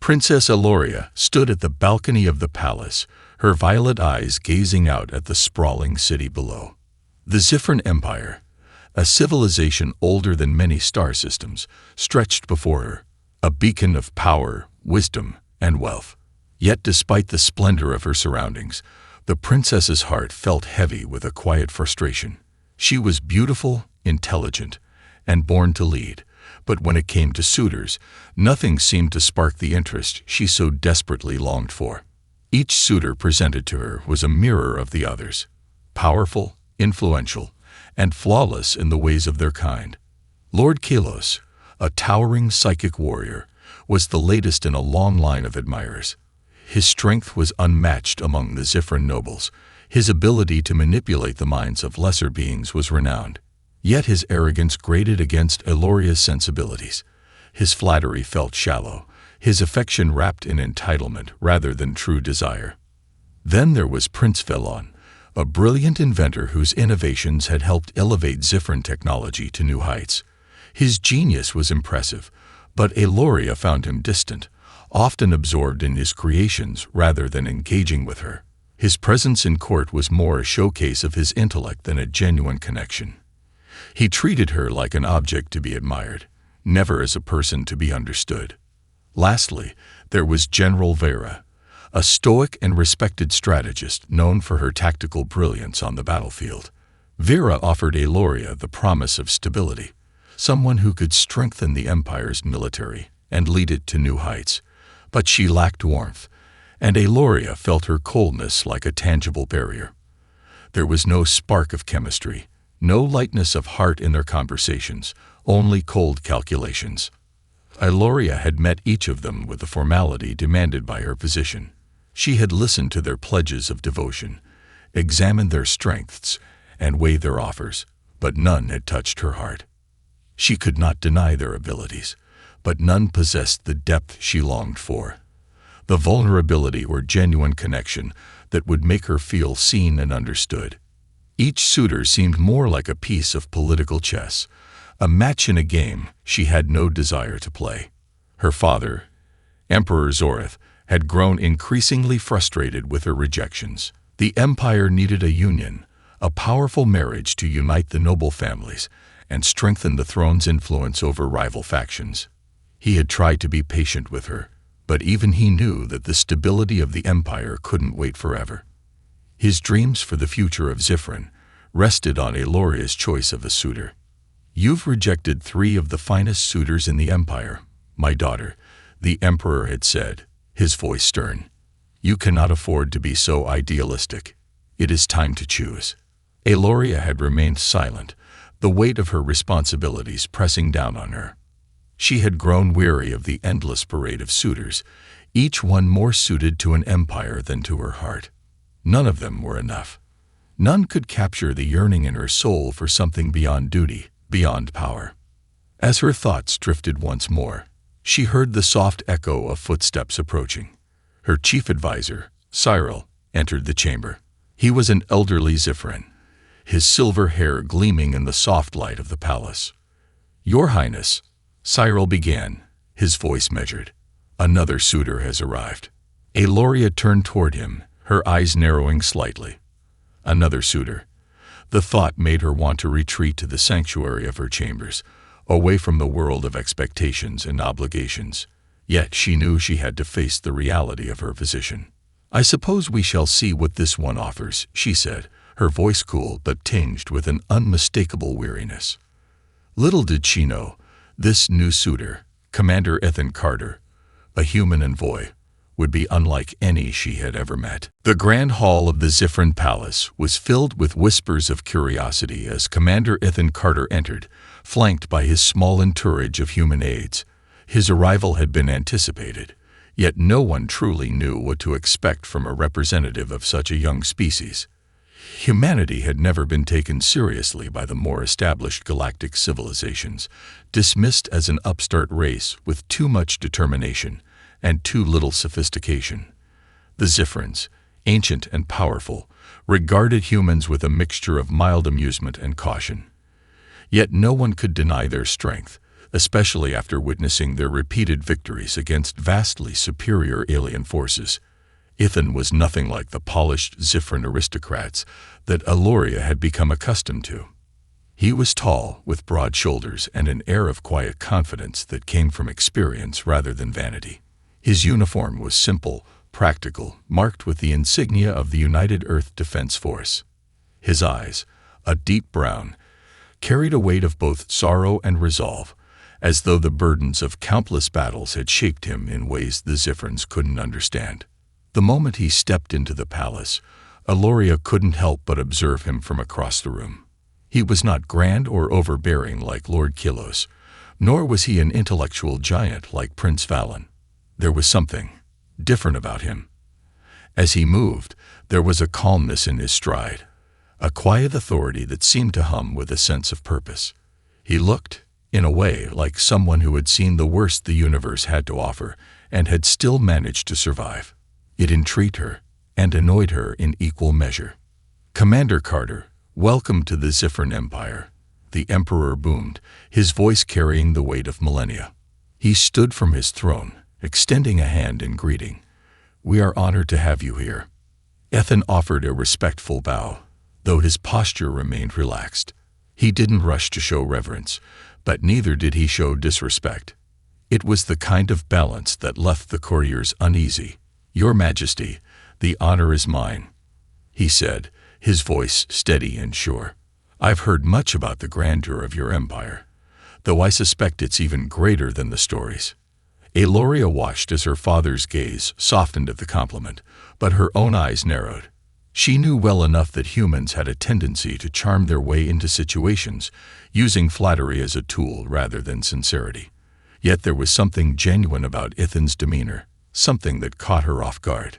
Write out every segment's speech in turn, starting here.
Princess Eloria stood at the balcony of the palace, her violet eyes gazing out at the sprawling city below. The Zifran Empire, a civilization older than many star systems, stretched before her, a beacon of power, wisdom, and wealth. Yet despite the splendor of her surroundings, the princess's heart felt heavy with a quiet frustration. She was beautiful, intelligent, and born to lead, but when it came to suitors, nothing seemed to spark the interest she so desperately longed for. Each suitor presented to her was a mirror of the others, powerful, influential, and flawless in the ways of their kind. Lord Kalos, a towering psychic warrior, was the latest in a long line of admirers. His strength was unmatched among the Zifran nobles. His ability to manipulate the minds of lesser beings was renowned. Yet his arrogance grated against Eloria's sensibilities. His flattery felt shallow, his affection wrapped in entitlement rather than true desire. Then there was Prince Felon, a brilliant inventor whose innovations had helped elevate Zifran technology to new heights. His genius was impressive, but Eloria found him distant, often absorbed in his creations rather than engaging with her. His presence in court was more a showcase of his intellect than a genuine connection. He treated her like an object to be admired, never as a person to be understood. Lastly, there was General Vera, a stoic and respected strategist known for her tactical brilliance on the battlefield. Vera offered Eloria the promise of stability, someone who could strengthen the Empire's military and lead it to new heights. But she lacked warmth, and Eloria felt her coldness like a tangible barrier. There was no spark of chemistry, no lightness of heart in their conversations, only cold calculations. Eloria had met each of them with the formality demanded by her position. She had listened to their pledges of devotion, examined their strengths, and weighed their offers, but none had touched her heart. She could not deny their abilities, but none possessed the depth she longed for, the vulnerability or genuine connection that would make her feel seen and understood. Each suitor seemed more like a piece of political chess, a match in a game she had no desire to play. Her father, Emperor Zorith, had grown increasingly frustrated with her rejections. The Empire needed a union, a powerful marriage to unite the noble families and strengthen the throne's influence over rival factions. He had tried to be patient with her, but even he knew that the stability of the Empire couldn't wait forever. His dreams for the future of Zifran rested on Eloria's choice of a suitor. "You've rejected 3 of the finest suitors in the Empire, my daughter," the Emperor had said, his voice stern. "You cannot afford to be so idealistic. It is time to choose." Eloria had remained silent, the weight of her responsibilities pressing down on her. She had grown weary of the endless parade of suitors, each one more suited to an empire than to her heart. None of them were enough. None could capture the yearning in her soul for something beyond duty, beyond power. As her thoughts drifted once more, she heard the soft echo of footsteps approaching. Her chief advisor, Cyril, entered the chamber. He was an elderly Zifran, his silver hair gleaming in the soft light of the palace. "Your Highness," Cyril began, his voice measured, "another suitor has arrived." Eloria turned toward him, her eyes narrowing slightly. Another suitor. The thought made her want to retreat to the sanctuary of her chambers, away from the world of expectations and obligations. Yet she knew she had to face the reality of her position. "I suppose we shall see what this one offers," she said, her voice cool but tinged with an unmistakable weariness. Little did she know, this new suitor, Commander Ethan Carter, a human envoy, would be unlike any she had ever met. The grand hall of the Zifran Palace was filled with whispers of curiosity as Commander Ethan Carter entered, flanked by his small entourage of human aides. His arrival had been anticipated, yet no one truly knew what to expect from a representative of such a young species. Humanity had never been taken seriously by the more established galactic civilizations, dismissed as an upstart race with too much determination and too little sophistication. The Zifrans, ancient and powerful, regarded humans with a mixture of mild amusement and caution. Yet no one could deny their strength, especially after witnessing their repeated victories against vastly superior alien forces. Ithan was nothing like the polished Zifran aristocrats that Eloria had become accustomed to. He was tall, with broad shoulders and an air of quiet confidence that came from experience rather than vanity. His uniform was simple, practical, marked with the insignia of the United Earth Defense Force. His eyes, a deep brown, carried a weight of both sorrow and resolve, as though the burdens of countless battles had shaped him in ways the Zifrans couldn't understand. The moment he stepped into the palace, Eloria couldn't help but observe him from across the room. He was not grand or overbearing like Lord Kilos, nor was he an intellectual giant like Prince Valen. There was something different about him. As he moved, there was a calmness in his stride, a quiet authority that seemed to hum with a sense of purpose. He looked, in a way, like someone who had seen the worst the universe had to offer and had still managed to survive. It intrigued her and annoyed her in equal measure. "Commander Carter, welcome to the Zifran Empire," the Emperor boomed, his voice carrying the weight of millennia. He stood from his throne, extending a hand in greeting. "We are honored to have you here." Ethan offered a respectful bow, though his posture remained relaxed. He didn't rush to show reverence, but neither did he show disrespect. It was the kind of balance that left the courtiers uneasy. "Your Majesty, the honor is mine," he said, his voice steady and sure. "I've heard much about the grandeur of your empire, though I suspect it's even greater than the stories." Eloria watched as her father's gaze softened at the compliment, but her own eyes narrowed. She knew well enough that humans had a tendency to charm their way into situations, using flattery as a tool rather than sincerity. Yet there was something genuine about Ithan's demeanor, something that caught her off guard.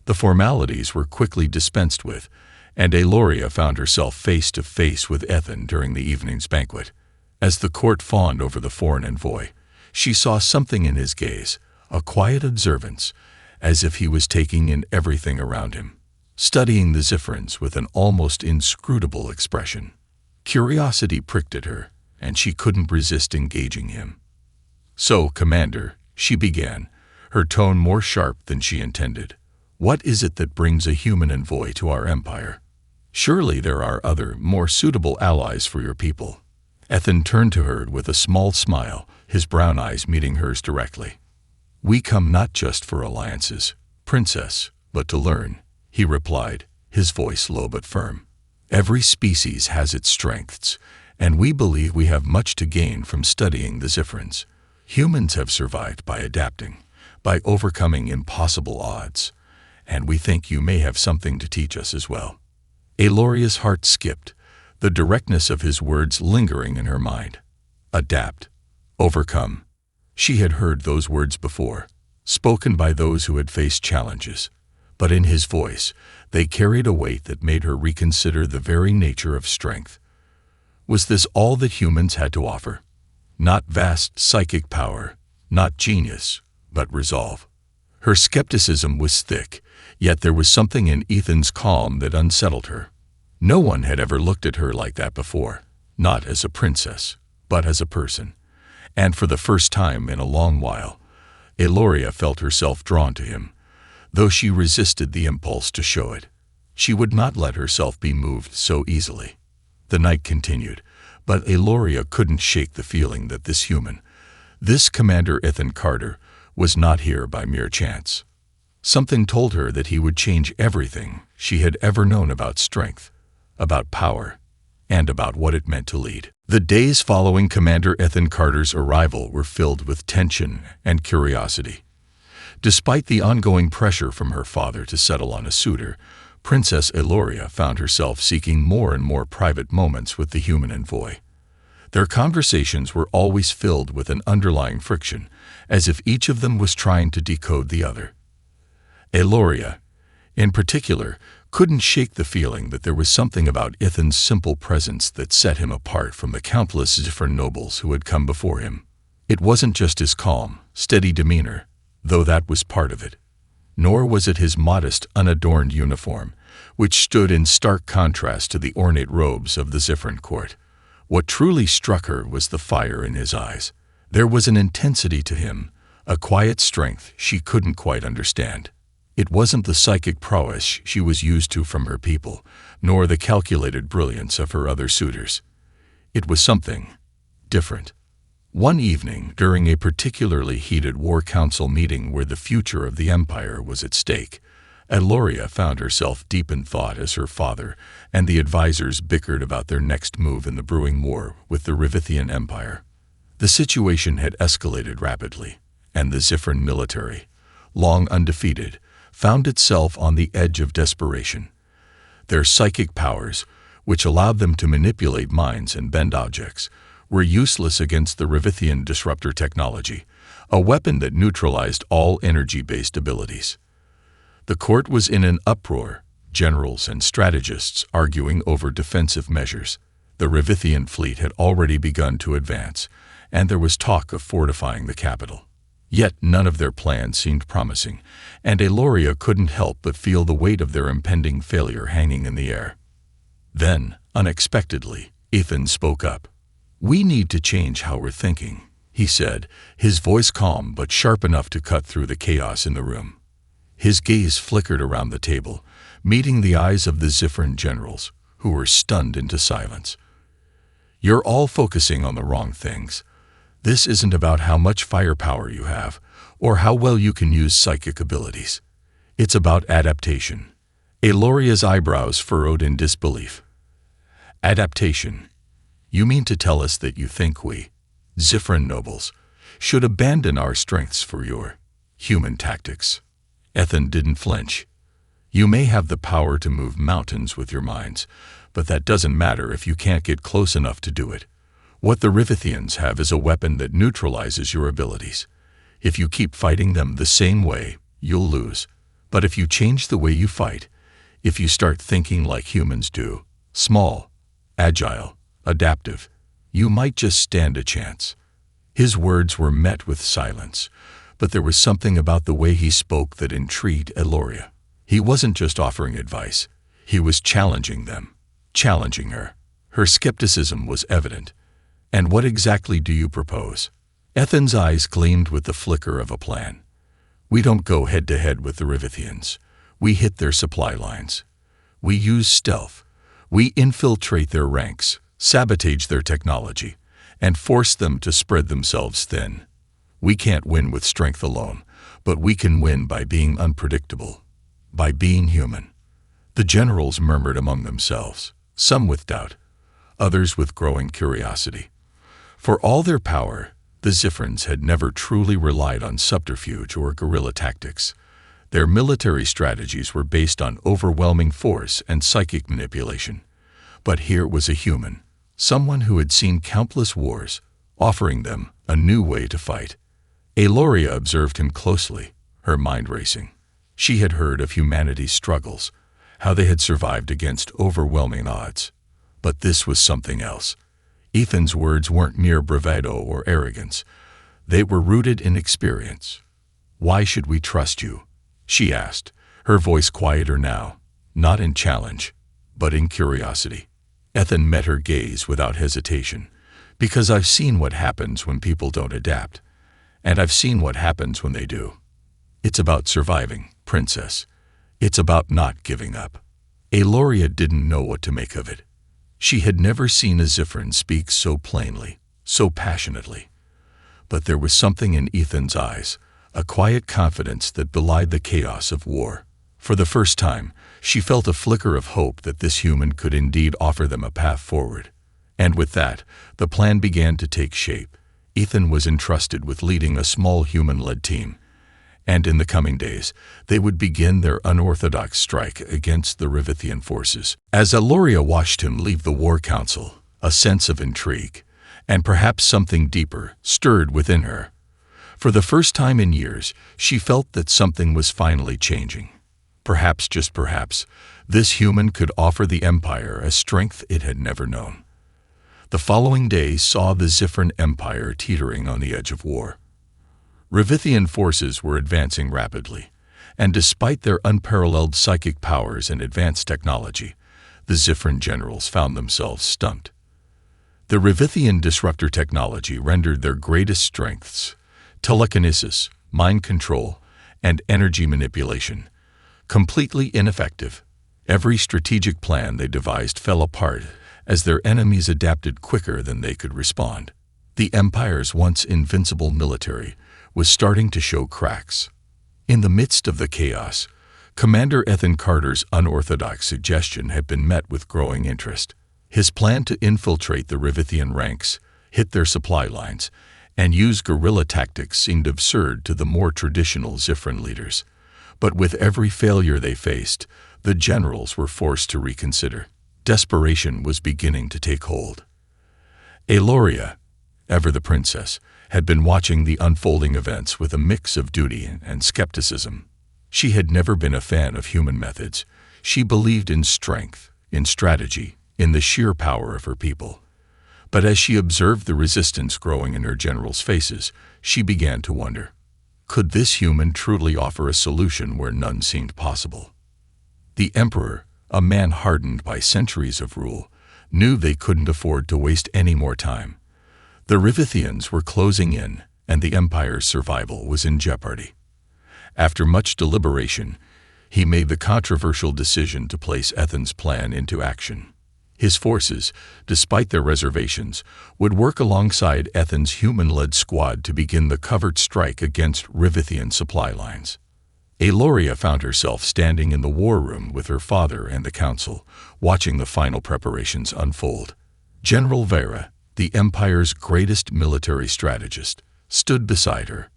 The formalities were quickly dispensed with, and Eloria found herself face to face with Ethan during the evening's banquet. As the court fawned over the foreign envoy, she saw something in his gaze, a quiet observance, as if he was taking in everything around him, studying the Zifrans with an almost inscrutable expression. Curiosity pricked at her, and she couldn't resist engaging him. "So, Commander," she began, her tone more sharp than she intended, "what is it that brings a human envoy to our empire? Surely there are other, more suitable allies for your people." Ethan turned to her with a small smile, his brown eyes meeting hers directly. "We come not just for alliances, Princess, but to learn," he replied, his voice low but firm. "Every species has its strengths, and we believe we have much to gain from studying the Zifrans. Humans have survived by adapting, by overcoming impossible odds, and we think you may have something to teach us as well." Eloria's heart skipped, the directness of his words lingering in her mind. Adapt. Overcome. She had heard those words before, spoken by those who had faced challenges, but in his voice they carried a weight that made her reconsider the very nature of strength. Was this all that humans had to offer? Not vast psychic power, not genius, but resolve. Her skepticism was thick, yet there was something in Ethan's calm that unsettled her. No one had ever looked at her like that before, not as a princess, but as a person. And for the first time in a long while, Eloria felt herself drawn to him, though she resisted the impulse to show it. She would not let herself be moved so easily. The night continued, but Eloria couldn't shake the feeling that this human, this Commander Ethan Carter, was not here by mere chance. Something told her that he would change everything she had ever known about strength, about power, and about what it meant to lead. The days following Commander Ethan Carter's arrival were filled with tension and curiosity. Despite the ongoing pressure from her father to settle on a suitor, Princess Eloria found herself seeking more and more private moments with the human envoy. Their conversations were always filled with an underlying friction, as if each of them was trying to decode the other. Eloria, in particular, couldn't shake the feeling that there was something about Ethan's simple presence that set him apart from the countless different nobles who had come before him. It wasn't just his calm, steady demeanor, though that was part of it. Nor was it his modest, unadorned uniform, which stood in stark contrast to the ornate robes of the Zifran court. What truly struck her was the fire in his eyes, There was an intensity to him, a quiet strength she couldn't quite understand. It wasn't the psychic prowess she was used to from her people, nor the calculated brilliance of her other suitors. It was something different. One evening, during a particularly heated War Council meeting where the future of the Empire was at stake, Eloria found herself deep in thought as her father and the advisors bickered about their next move in the brewing war with the Rivithian Empire. The situation had escalated rapidly, and the Zifran military, long undefeated, found itself on the edge of desperation. Their psychic powers, which allowed them to manipulate minds and bend objects, were useless against the Rivithian disruptor technology, a weapon that neutralized all energy-based abilities. The court was in an uproar, generals and strategists arguing over defensive measures. The Rivithian fleet had already begun to advance, and there was talk of fortifying the capital. Yet none of their plans seemed promising, and Eloria couldn't help but feel the weight of their impending failure hanging in the air. Then, unexpectedly, Ethan spoke up. "We need to change how we're thinking," he said, his voice calm but sharp enough to cut through the chaos in the room. His gaze flickered around the table, meeting the eyes of the Zifran generals, who were stunned into silence. "You're all focusing on the wrong things. This isn't about how much firepower you have, or how well you can use psychic abilities. It's about adaptation." Eloria's eyebrows furrowed in disbelief. "Adaptation? You mean to tell us that you think we, Zifran nobles, should abandon our strengths for your human tactics?" Ethan didn't flinch. "You may have the power to move mountains with your minds, but that doesn't matter if you can't get close enough to do it. What the Rivithians have is a weapon that neutralizes your abilities. If you keep fighting them the same way, you'll lose. But if you change the way you fight, if you start thinking like humans do, small, agile, adaptive, you might just stand a chance." His words were met with silence, but there was something about the way he spoke that intrigued Eloria. He wasn't just offering advice. He was challenging them, challenging her. Her skepticism was evident. "And what exactly do you propose?" Ethan's eyes gleamed with the flicker of a plan. "We don't go head-to-head with the Rivithians. We hit their supply lines. We use stealth. We infiltrate their ranks, sabotage their technology, and force them to spread themselves thin. We can't win with strength alone, but we can win by being unpredictable, by being human." The generals murmured among themselves, some with doubt, others with growing curiosity. For all their power, the Zifrans had never truly relied on subterfuge or guerrilla tactics. Their military strategies were based on overwhelming force and psychic manipulation. But here was a human, someone who had seen countless wars, offering them a new way to fight. Eloria observed him closely, her mind racing. She had heard of humanity's struggles, how they had survived against overwhelming odds. But this was something else. Ethan's words weren't mere bravado or arrogance. They were rooted in experience. "Why should we trust you?" she asked, her voice quieter now, not in challenge, but in curiosity. Ethan met her gaze without hesitation. "Because I've seen what happens when people don't adapt, and I've seen what happens when they do. It's about surviving, princess. It's about not giving up." Eloria didn't know what to make of it. She had never seen a Zifran speak so plainly, so passionately. But there was something in Ethan's eyes, a quiet confidence that belied the chaos of war. For the first time, she felt a flicker of hope that this human could indeed offer them a path forward. And with that, the plan began to take shape. Ethan was entrusted with leading a small human-led team, and in the coming days, they would begin their unorthodox strike against the Rivithian forces. As Eloria watched him leave the War Council, a sense of intrigue, and perhaps something deeper, stirred within her. For the first time in years, she felt that something was finally changing. Perhaps, just perhaps, this human could offer the Empire a strength it had never known. The following day saw the Zifran Empire teetering on the edge of war. Rivithian forces were advancing rapidly, and despite their unparalleled psychic powers and advanced technology, the Zifran generals found themselves stumped. The Rivithian disruptor technology rendered their greatest strengths, telekinesis, mind control, and energy manipulation, completely ineffective. Every strategic plan they devised fell apart as their enemies adapted quicker than they could respond. The Empire's once invincible military was starting to show cracks. In the midst of the chaos, Commander Ethan Carter's unorthodox suggestion had been met with growing interest. His plan to infiltrate the Rivithian ranks, hit their supply lines, and use guerrilla tactics seemed absurd to the more traditional Zifran leaders. But with every failure they faced, the generals were forced to reconsider. Desperation was beginning to take hold. Aloria, ever the princess, had been watching the unfolding events with a mix of duty and skepticism. She had never been a fan of human methods. She believed in strength, in strategy, in the sheer power of her people. But as she observed the resistance growing in her generals' faces, she began to wonder, could this human truly offer a solution where none seemed possible? The Emperor, a man hardened by centuries of rule, knew they couldn't afford to waste any more time. The Rivithians were closing in, and the Empire's survival was in jeopardy. After much deliberation, he made the controversial decision to place Ethan's plan into action. His forces, despite their reservations, would work alongside Ethan's human-led squad to begin the covert strike against Rivithian supply lines. Aloria found herself standing in the war room with her father and the council, watching the final preparations unfold. General Vera, the Empire's greatest military strategist, stood beside her.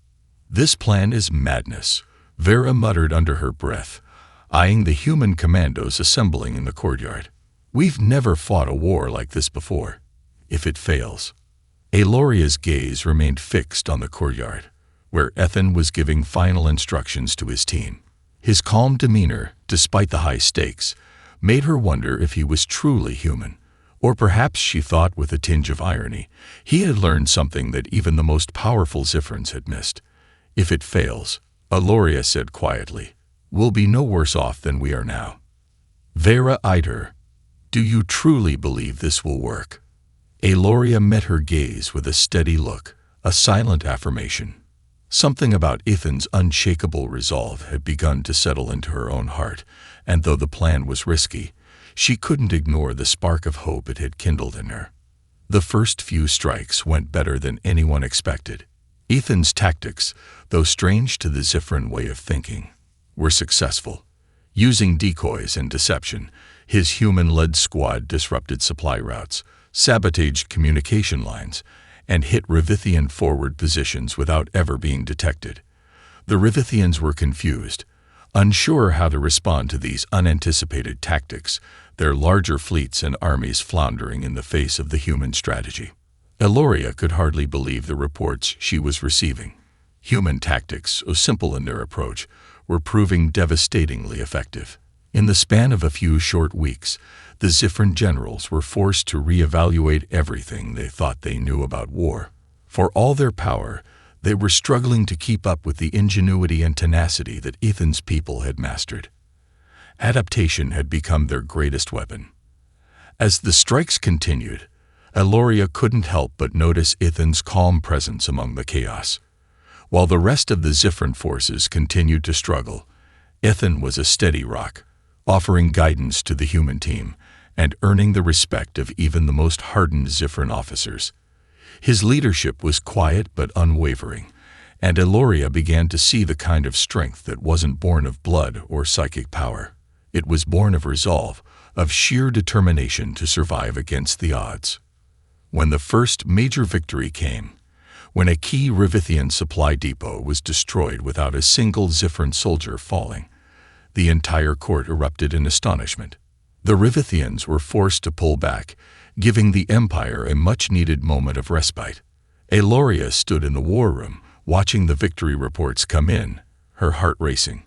"This plan is madness," Vera muttered under her breath, eyeing the human commandos assembling in the courtyard. "We've never fought a war like this before. If it fails..." Aloria's gaze remained fixed on the courtyard, where Ethan was giving final instructions to his team. His calm demeanor, despite the high stakes, made her wonder if he was truly human. Or perhaps, she thought with a tinge of irony, he had learned something that even the most powerful Zifrans had missed. "If it fails," Aloria said quietly, "we'll be no worse off than we are now." Vera eyed her. "Do you truly believe this will work?" Aloria met her gaze with a steady look, a silent affirmation. Something about Ethan's unshakable resolve had begun to settle into her own heart, and though the plan was risky, she couldn't ignore the spark of hope it had kindled in her. The first few strikes went better than anyone expected. Ethan's tactics, though strange to the Zifran way of thinking, were successful. Using decoys and deception, his human-led squad disrupted supply routes, sabotaged communication lines, and hit Rivithian forward positions without ever being detected. The Rivithians were confused, unsure how to respond to these unanticipated tactics, their larger fleets and armies floundering in the face of the human strategy. Aloria could hardly believe the reports she was receiving. Human tactics, so simple in their approach, were proving devastatingly effective. In the span of a few short weeks, the Zifran generals were forced to reevaluate everything they thought they knew about war. For all their power, they were struggling to keep up with the ingenuity and tenacity that Ethan's people had mastered. Adaptation had become their greatest weapon. As the strikes continued, Aloria couldn't help but notice Ethan's calm presence among the chaos. While the rest of the Zifran forces continued to struggle, Ethan was a steady rock, offering guidance to the human team and earning the respect of even the most hardened Zifran officers. His leadership was quiet but unwavering, and Aloria began to see the kind of strength that wasn't born of blood or psychic power. It was born of resolve, of sheer determination to survive against the odds. When the first major victory came, when a key Rivithian supply depot was destroyed without a single Zifran soldier falling, the entire court erupted in astonishment. The Rivithians were forced to pull back, giving the Empire a much-needed moment of respite. Aloria stood in the war room, watching the victory reports come in, her heart racing.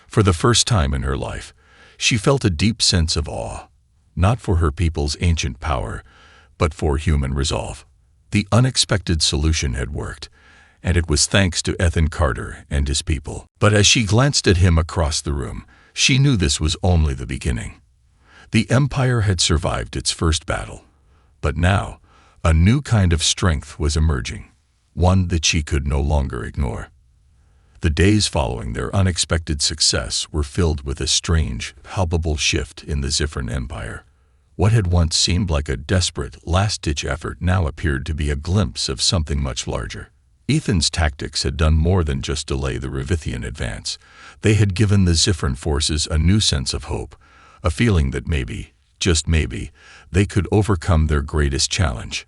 For the first time in her life, she felt a deep sense of awe, not for her people's ancient power, but for human resolve. The unexpected solution had worked, and it was thanks to Ethan Carter and his people. But as she glanced at him across the room, she knew this was only the beginning. The Empire had survived its first battle, but now, A new kind of strength was emerging, one that she could no longer ignore. The days following their unexpected success were filled with a strange, palpable shift in the Zifran Empire. What had once seemed like a desperate, last-ditch effort now appeared to be a glimpse of something much larger. Ethan's tactics had done more than just delay the Revithian advance. They had given the Zifran forces a new sense of hope, a feeling that maybe, just maybe, they could overcome their greatest challenge.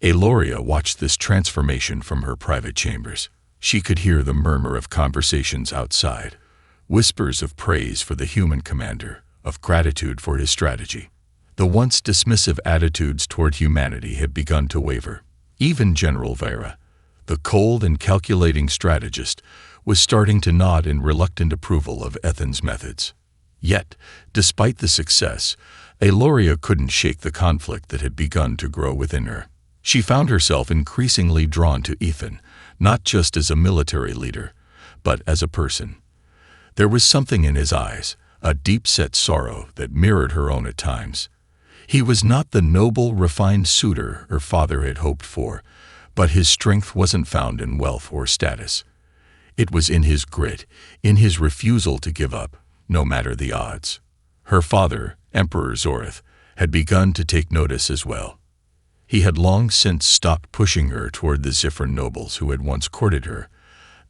Aloria watched this transformation from her private chambers. She could hear the murmur of conversations outside, whispers of praise for the human commander, of gratitude for his strategy. The once dismissive attitudes toward humanity had begun to waver. Even General Vera, the cold and calculating strategist, was starting to nod in reluctant approval of Ethan's methods. Yet, despite the success, Aloria couldn't shake the conflict that had begun to grow within her. She found herself increasingly drawn to Ethan, not just as a military leader, but as a person. There was something in his eyes, a deep-set sorrow that mirrored her own at times. He was not the noble, refined suitor her father had hoped for, but his strength wasn't found in wealth or status. It was in his grit, in his refusal to give up, no matter the odds. Her father, Emperor Zorith, had begun to take notice as well. He had long since stopped pushing her toward the Zifran nobles who had once courted her.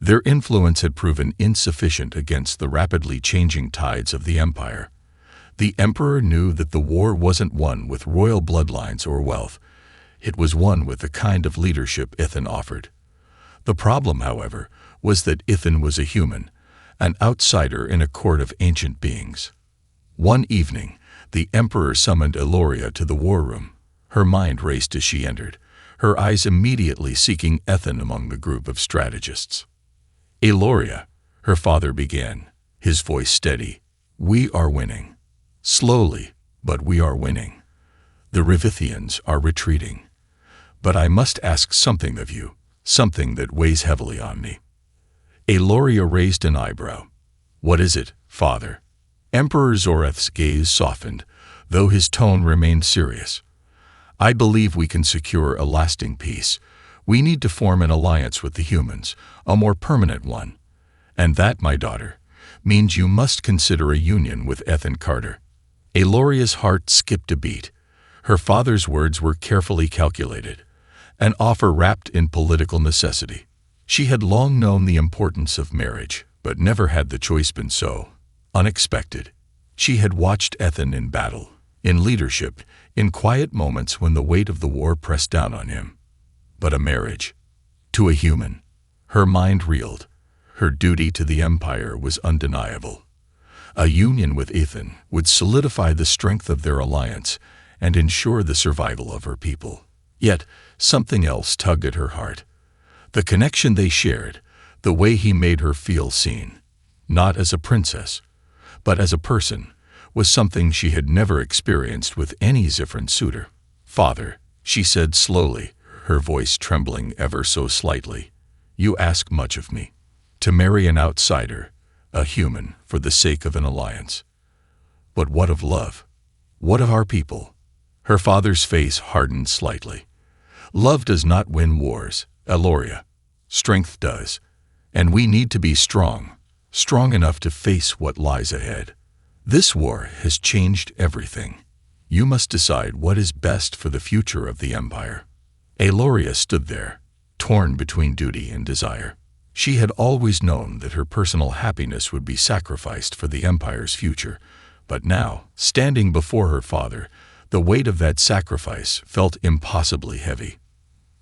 Their influence had proven insufficient against the rapidly changing tides of the empire. The emperor knew that the war wasn't won with royal bloodlines or wealth. It was won with the kind of leadership Ethan offered. The problem, however, was that Ethan was a human, an outsider in a court of ancient beings. One evening, the emperor summoned Aloria to the war room. Her mind raced as she entered, her eyes immediately seeking Ethan among the group of strategists. "Aloria," her father began, his voice steady, "we are winning. Slowly, but we are winning. The Revithians are retreating. But I must ask something of you, something that weighs heavily on me." Aloria raised an eyebrow. "What is it, father?" Emperor Zorith's gaze softened, though his tone remained serious. "I believe we can secure a lasting peace. We need to form an alliance with the humans, a more permanent one. And that, my daughter, means you must consider a union with Ethan Carter." Aloria's heart skipped a beat. Her father's words were carefully calculated, an offer wrapped in political necessity. She had long known the importance of marriage, but never had the choice been so unexpected. She had watched Ethan in battle, in leadership, in quiet moments when the weight of the war pressed down on him. But a marriage, to a human. Her mind reeled. Her duty to the Empire was undeniable. A union with Ethan would solidify the strength of their alliance and ensure the survival of her people. Yet, something else tugged at her heart. The connection they shared, the way he made her feel seen, not as a princess, but as a person, was something she had never experienced with any Zifran suitor. "Father," she said slowly, her voice trembling ever so slightly, "you ask much of me. To marry an outsider, a human, for the sake of an alliance. But what of love? What of our people?" Her father's face hardened slightly. "Love does not win wars, Aloria. Strength does. And we need to be strong, strong enough to face what lies ahead. This war has changed everything. You must decide what is best for the future of the Empire." Aloria stood there, torn between duty and desire. She had always known that her personal happiness would be sacrificed for the Empire's future, but now, standing before her father, the weight of that sacrifice felt impossibly heavy.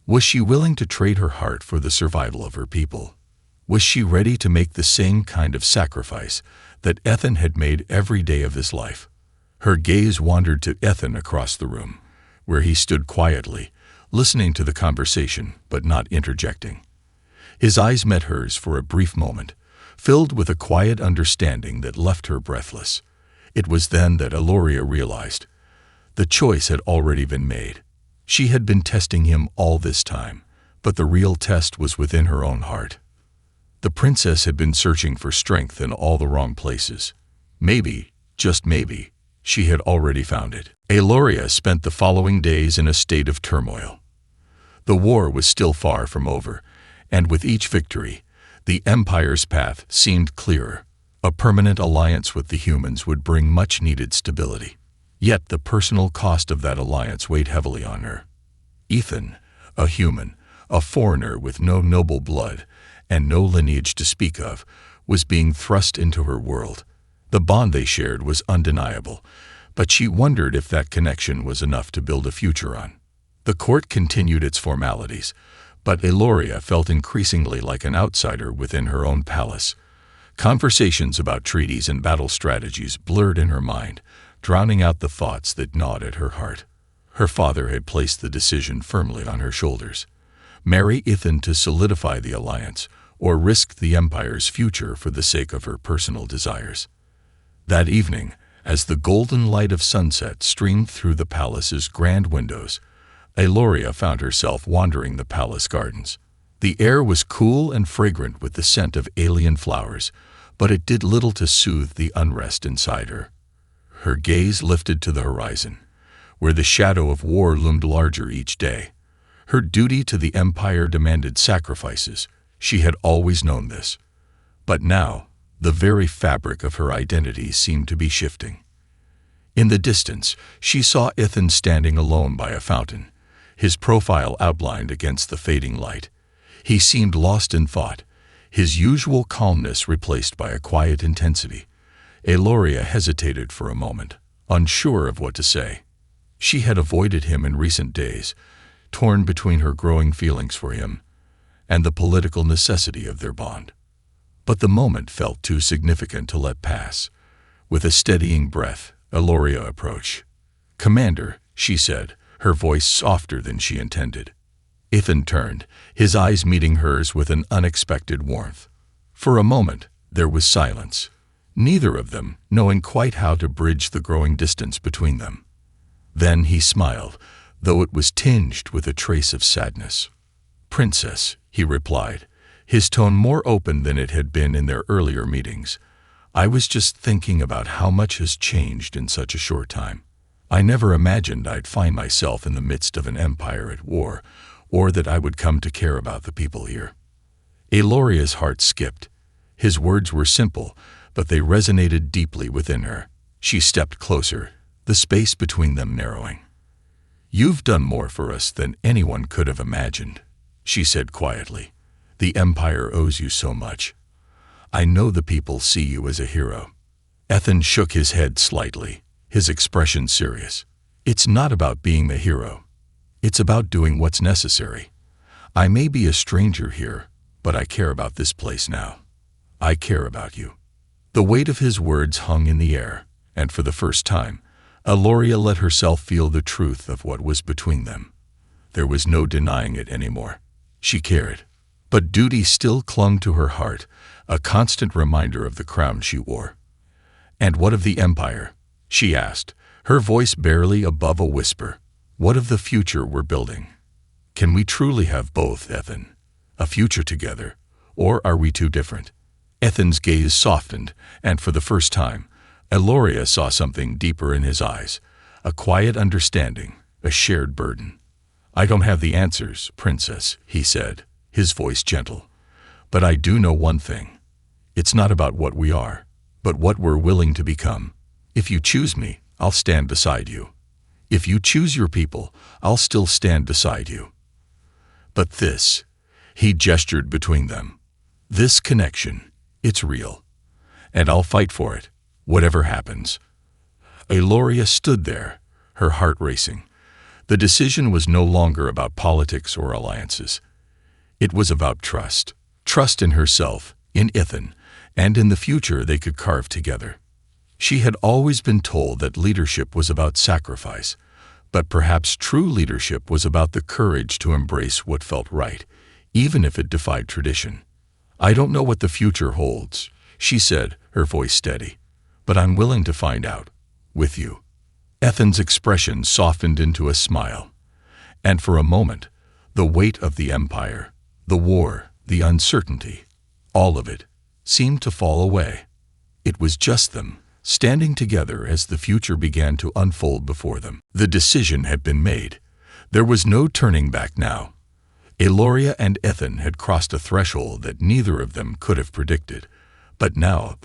Was she willing to trade her heart for the survival of her people? Was she ready to make the same kind of sacrifice that Ethan had made every day of his life? Her gaze wandered to Ethan across the room, where he stood quietly, listening to the conversation but not interjecting. His eyes met hers for a brief moment, filled with a quiet understanding that left her breathless. It was then that Aloria realized. The choice had already been made. She had been testing him all this time, but the real test was within her own heart. The princess had been searching for strength in all the wrong places. Maybe, just maybe, she had already found it. Aloria spent the following days in a state of turmoil. The war was still far from over, and with each victory, the Empire's path seemed clearer. A permanent alliance with the humans would bring much-needed stability. Yet the personal cost of that alliance weighed heavily on her. Ethan, a human, a foreigner with no noble blood and no lineage to speak of, was being thrust into her world. The bond they shared was undeniable, but she wondered if that connection was enough to build a future on. The court continued its formalities, but Aloria felt increasingly like an outsider within her own palace. Conversations about treaties and battle strategies blurred in her mind, drowning out the thoughts that gnawed at her heart. Her father had placed the decision firmly on her shoulders. Marry Ethan to solidify the alliance, or risk the Empire's future for the sake of her personal desires. That evening, as the golden light of sunset streamed through the palace's grand windows, Aloria found herself wandering the palace gardens. The air was cool and fragrant with the scent of alien flowers, but it did little to soothe the unrest inside her. Her gaze lifted to the horizon, where the shadow of war loomed larger each day. Her duty to the Empire demanded sacrifices. She had always known this. But now, the very fabric of her identity seemed to be shifting. In the distance, she saw Ethan standing alone by a fountain, his profile outlined against the fading light. He seemed lost in thought, his usual calmness replaced by a quiet intensity. Aloria hesitated for a moment, unsure of what to say. She had avoided him in recent days, torn between her growing feelings for him and the political necessity of their bond. But the moment felt too significant to let pass. With a steadying breath, Aloria approached. "Commander," she said, her voice softer than she intended. Ethan turned, his eyes meeting hers with an unexpected warmth. For a moment, there was silence, neither of them knowing quite how to bridge the growing distance between them. Then he smiled, though it was tinged with a trace of sadness. "Princess," he replied, his tone more open than it had been in their earlier meetings. "I was just thinking about how much has changed in such a short time. I never imagined I'd find myself in the midst of an empire at war, or that I would come to care about the people here." Aloria's heart skipped. His words were simple, but they resonated deeply within her. She stepped closer, the space between them narrowing. "You've done more for us than anyone could have imagined," she said quietly. "The Empire owes you so much. I know the people see you as a hero." Ethan shook his head slightly, his expression serious. "It's not about being the hero. It's about doing what's necessary. I may be a stranger here, but I care about this place now. I care about you." The weight of his words hung in the air, and for the first time, Aloria let herself feel the truth of what was between them. There was no denying it anymore. She cared. But duty still clung to her heart, a constant reminder of the crown she wore. "And what of the Empire?" she asked, her voice barely above a whisper. "What of the future we're building? Can we truly have both, Ethan? A future together, or are we too different?" Ethan's gaze softened, and for the first time, Aloria saw something deeper in his eyes, a quiet understanding, a shared burden. "I don't have the answers, Princess," he said, his voice gentle. "But I do know one thing. It's not about what we are, but what we're willing to become. If you choose me, I'll stand beside you. If you choose your people, I'll still stand beside you. But this," he gestured between them, "this connection, it's real. And I'll fight for it, whatever happens." Aloria stood there, her heart racing. The decision was no longer about politics or alliances. It was about trust. Trust in herself, in Ethan, and in the future they could carve together. She had always been told that leadership was about sacrifice, but perhaps true leadership was about the courage to embrace what felt right, even if it defied tradition. "I don't know what the future holds," she said, her voice steady, "but I'm willing to find out, with you." Ethan's expression softened into a smile, and for a moment, the weight of the Empire, the war, the uncertainty, all of it, seemed to fall away. It was just them, standing together as the future began to unfold before them. The decision had been made. There was no turning back now. Eloria and Ethan had crossed a threshold that neither of them could have predicted. But now,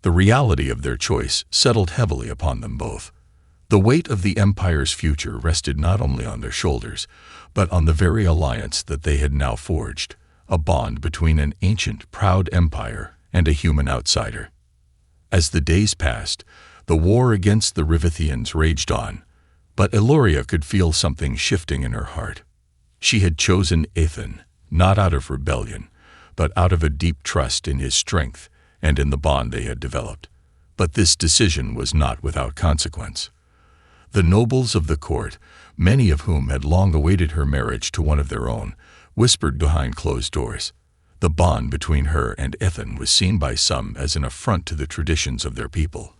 the reality of their choice settled heavily upon them both. The weight of the Empire's future rested not only on their shoulders, but on the very alliance that they had now forged, a bond between an ancient, proud empire and a human outsider. As the days passed, the war against the Rivithians raged on, but Eloria could feel something shifting in her heart. She had chosen Ethan, not out of rebellion, but out of a deep trust in his strength and in the bond they had developed. But this decision was not without consequence. The nobles of the court, many of whom had long awaited her marriage to one of their own, whispered behind closed doors. The bond between her and Ethan was seen by some as an affront to the traditions of their people,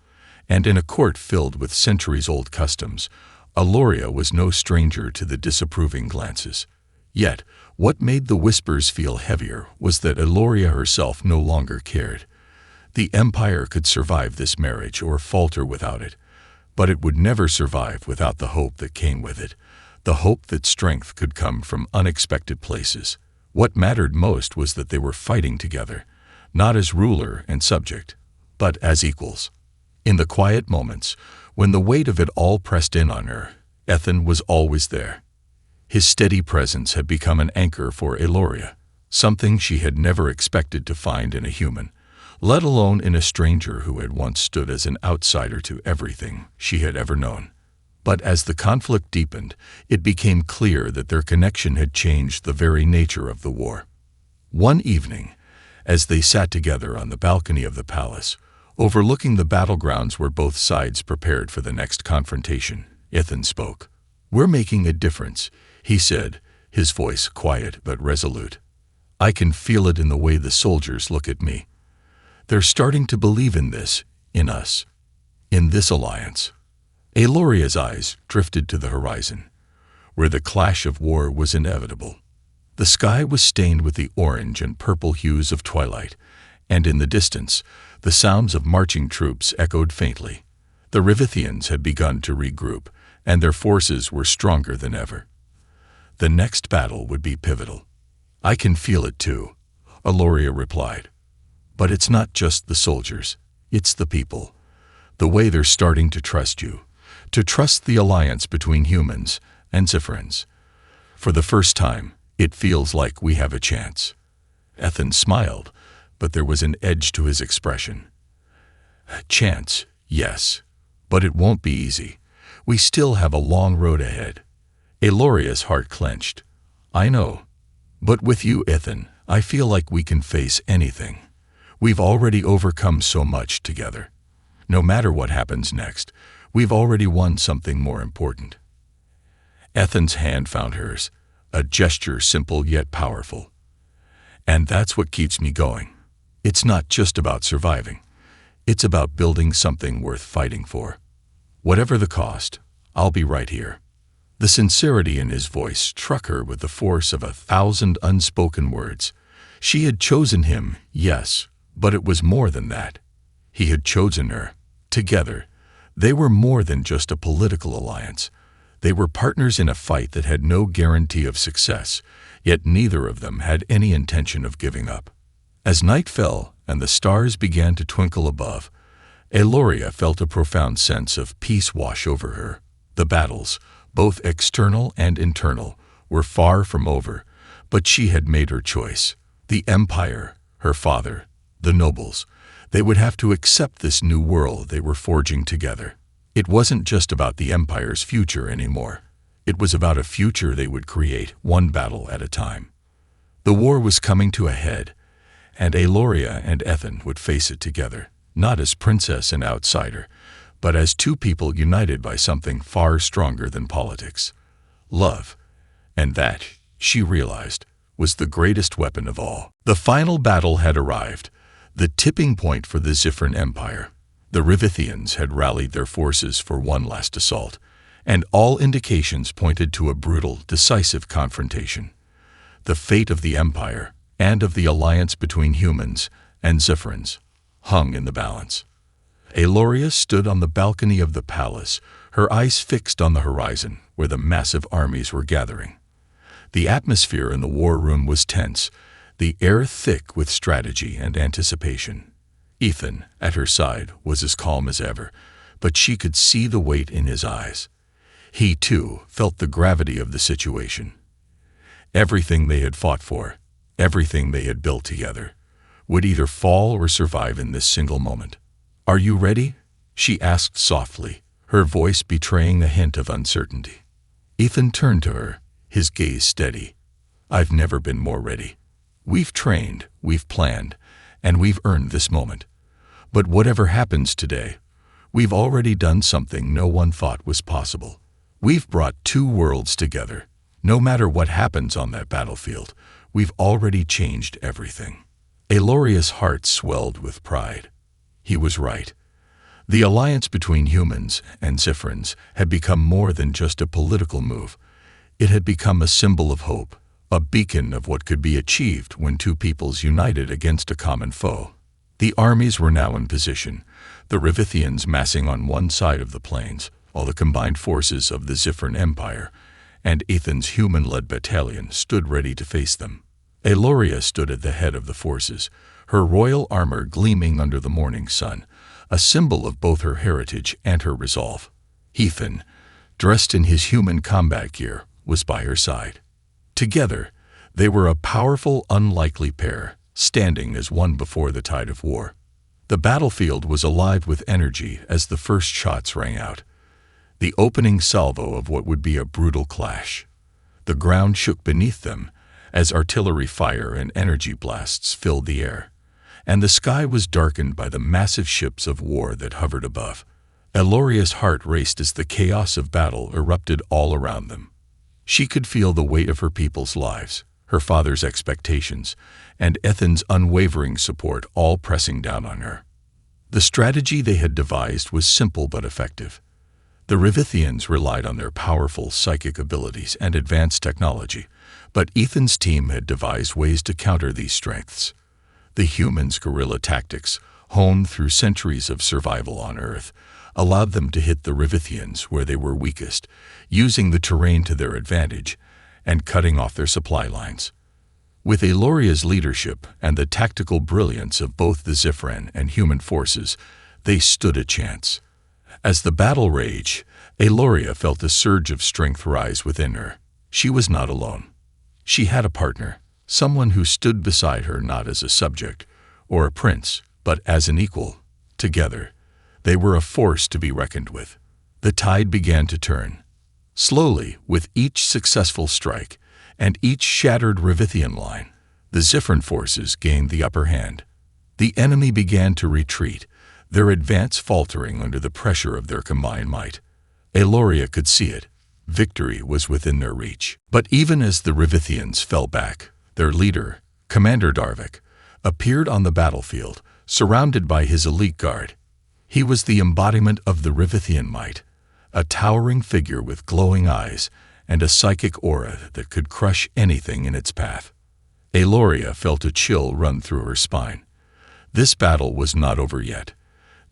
and in a court filled with centuries-old customs, Eloria was no stranger to the disapproving glances. Yet, what made the whispers feel heavier was that Eloria herself no longer cared. The Empire could survive this marriage or falter without it, but it would never survive without the hope that came with it, the hope that strength could come from unexpected places. What mattered most was that they were fighting together, not as ruler and subject, but as equals. In the quiet moments, when the weight of it all pressed in on her, Ethan was always there. His steady presence had become an anchor for Eloria, something she had never expected to find in a human, let alone in a stranger who had once stood as an outsider to everything she had ever known. But as the conflict deepened, it became clear that their connection had changed the very nature of the war. One evening, as they sat together on the balcony of the palace, overlooking the battlegrounds where both sides prepared for the next confrontation, Ethan spoke. "We're making a difference," he said, his voice quiet but resolute. "I can feel it in the way the soldiers look at me. They're starting to believe in this, in us, in this alliance." Eloria's eyes drifted to the horizon, where the clash of war was inevitable. The sky was stained with the orange and purple hues of twilight, and in the distance, the sounds of marching troops echoed faintly. The Rivithians had begun to regroup, and their forces were stronger than ever. The next battle would be pivotal. "I can feel it too," Eloria replied. "But it's not just the soldiers, it's the people. The way they're starting to trust you, to trust the alliance between humans and Zephrins. For the first time, it feels like we have a chance." Ethan smiled, but there was an edge to his expression. "Chance, yes, but it won't be easy. We still have a long road ahead." Eloria's heart clenched. "I know. But with you, Ethan, I feel like we can face anything. We've already overcome so much together. No matter what happens next, we've already won something more important." Ethan's hand found hers, a gesture simple yet powerful. "And that's what keeps me going. It's not just about surviving. It's about building something worth fighting for. Whatever the cost, I'll be right here." The sincerity in his voice struck her with the force of 1,000 unspoken words. She had chosen him, yes, but it was more than that. He had chosen her. Together, they were more than just a political alliance. They were partners in a fight that had no guarantee of success, yet neither of them had any intention of giving up. As night fell and the stars began to twinkle above, Eloria felt a profound sense of peace wash over her. The battles, both external and internal, were far from over, but she had made her choice. The Empire, her father, the nobles, they would have to accept this new world they were forging together. It wasn't just about the Empire's future anymore. It was about a future they would create, one battle at a time. The war was coming to a head, and Eloria and Ethan would face it together, not as princess and outsider, but as two people united by something far stronger than politics. Love. And that, she realized, was the greatest weapon of all. The final battle had arrived, the tipping point for the Zephyrin Empire. The Rivithians had rallied their forces for one last assault, and all indications pointed to a brutal, decisive confrontation. The fate of the Empire, and of the alliance between humans and Zephyrins, hung in the balance. Aloria stood on the balcony of the palace, her eyes fixed on the horizon where the massive armies were gathering. The atmosphere in the war room was tense, the air thick with strategy and anticipation. Ethan, at her side, was as calm as ever, but she could see the weight in his eyes. He, too, felt the gravity of the situation. Everything they had fought for, everything they had built together, would either fall or survive in this single moment. "Are you ready?" she asked softly, her voice betraying a hint of uncertainty. Ethan turned to her, his gaze steady. "I've never been more ready. We've trained, we've planned, and we've earned this moment. But whatever happens today, we've already done something no one thought was possible. We've brought two worlds together. No matter what happens on that battlefield, we've already changed everything." Aloria's heart swelled with pride. He was right. The alliance between humans and Ziphrans had become more than just a political move. It had become a symbol of hope, a beacon of what could be achieved when two peoples united against a common foe. The armies were now in position, the Rivithians massing on one side of the plains, while the combined forces of the Ziphran Empire and Ethan's human-led battalion stood ready to face them. Aloria stood at the head of the forces, her royal armor gleaming under the morning sun, a symbol of both her heritage and her resolve. Ethan, dressed in his human combat gear, was by her side. Together, they were a powerful, unlikely pair, standing as one before the tide of war. The battlefield was alive with energy as the first shots rang out, the opening salvo of what would be a brutal clash. The ground shook beneath them as artillery fire and energy blasts filled the air, and the sky was darkened by the massive ships of war that hovered above. Aloria's heart raced as the chaos of battle erupted all around them. She could feel the weight of her people's lives, her father's expectations, and Ethan's unwavering support all pressing down on her. The strategy they had devised was simple but effective. The Rivithians relied on their powerful psychic abilities and advanced technology, but Ethan's team had devised ways to counter these strengths. The humans' guerrilla tactics, honed through centuries of survival on Earth, allowed them to hit the Rivithians where they were weakest, using the terrain to their advantage and cutting off their supply lines. With Aloria's leadership and the tactical brilliance of both the Ziphran and human forces, they stood a chance. As the battle raged, Aloria felt a surge of strength rise within her. She was not alone. She had a partner, someone who stood beside her not as a subject or a prince, but as an equal. Together, they were a force to be reckoned with. The tide began to turn. Slowly, with each successful strike and each shattered Rivithian line, the Ziphran forces gained the upper hand. The enemy began to retreat, their advance faltering under the pressure of their combined might. Aloria could see it. Victory was within their reach. But even as the Rivithians fell back, their leader, Commander Darvik, appeared on the battlefield, surrounded by his elite guard. He was the embodiment of the Rivithian might, a towering figure with glowing eyes and a psychic aura that could crush anything in its path. Aloria felt a chill run through her spine. This battle was not over yet.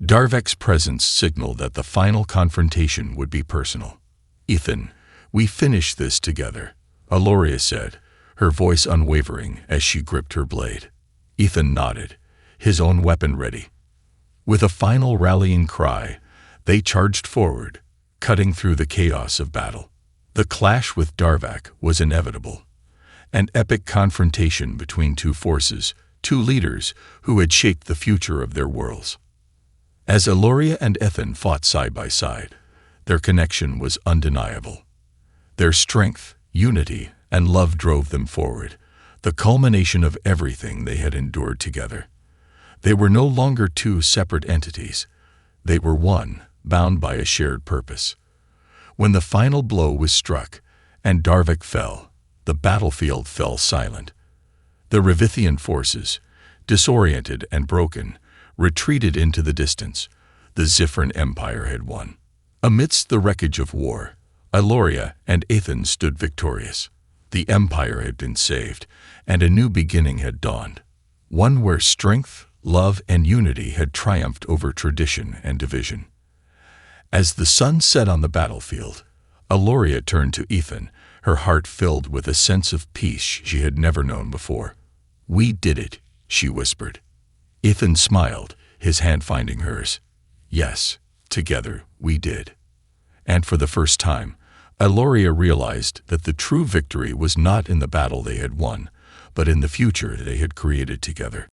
Darvik's presence signaled that the final confrontation would be personal. "Ethan, we finish this together," Aloria said, her voice unwavering as she gripped her blade. Ethan nodded, his own weapon ready. With a final rallying cry, they charged forward, cutting through the chaos of battle. The clash with Darvik was inevitable, an epic confrontation between two forces, two leaders who had shaped the future of their worlds. As Aloria and Ethan fought side by side, their connection was undeniable. Their strength, unity, and love drove them forward, the culmination of everything they had endured together. They were no longer two separate entities. They were one, bound by a shared purpose. When the final blow was struck and Darvik fell, the battlefield fell silent. The Rivithian forces, disoriented and broken, retreated into the distance. The Ziphran Empire had won. Amidst the wreckage of war, Aloria and Ethan stood victorious. The Empire had been saved, and a new beginning had dawned. One where strength, Love and unity had triumphed over tradition and division. As the sun set on the battlefield, Aloria turned to Ethan, her heart filled with a sense of peace she had never known before. "We did it," she whispered. Ethan smiled, his hand finding hers. "Yes, together we did." And for the first time, Aloria realized that the true victory was not in the battle they had won, but in the future they had created together.